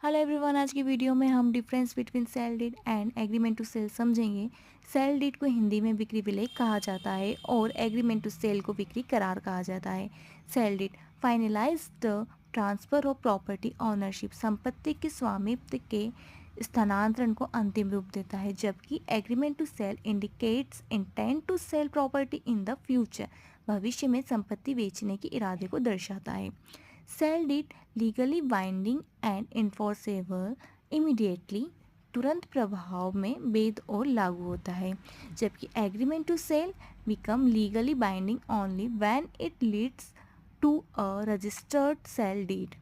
Hello everyone, आज की video में हम difference between sale deed and agreement to sale समझेंगे। सेल डीड को हिंदी में बिक्री विलेख कहा जाता है और एग्रीमेंट टू सेल को बिक्री करार कहा जाता है। Sale deed finalize the transfer of property ownership, संपत्ति के स्वामित्व के स्थानांतरण को अंतिम रूप देता है, जबकि agreement to sale indicates intent to sale property in the future, भविष्य में संपत्ति बेचने के इरादे को दर्शाता है। Sale deed legally binding and enforceable immediately, तुरंत प्रभाव में वैध और लागू होता है, जबकि agreement to sale become legally binding only when it leads to a registered sale deed.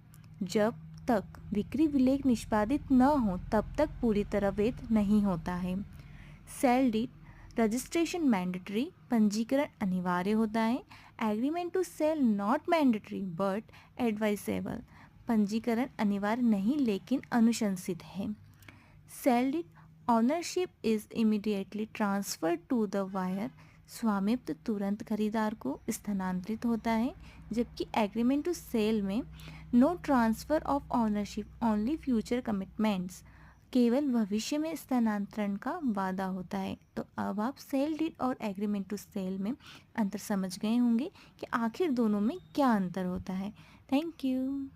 जब तक बिक्री विलेख निष्पादित न हो तब तक पूरी तरह वैध नहीं होता है। सेल डीड रजिस्ट्रेशन मैंडेटरी, पंजीकरण अनिवार्य होता है। Agreement to sale not mandatory but advisable, पंजीकरण अनिवार्य नहीं लेकिन अनुशंसित है। Sale deed ownership is immediately transferred to the buyer, स्वामित्व तुरंत खरीदार को स्थानांतरित होता है, जबकि एग्रीमेंट टू सेल में no transfer of ownership only future commitments, केवल भविष्य में स्थानांतरण का वादा होता है। तो अब आप सेल डीड और एग्रीमेंट टू सेल में अंतर समझ गए होंगे कि आखिर दोनों में क्या अंतर होता है। Thank you.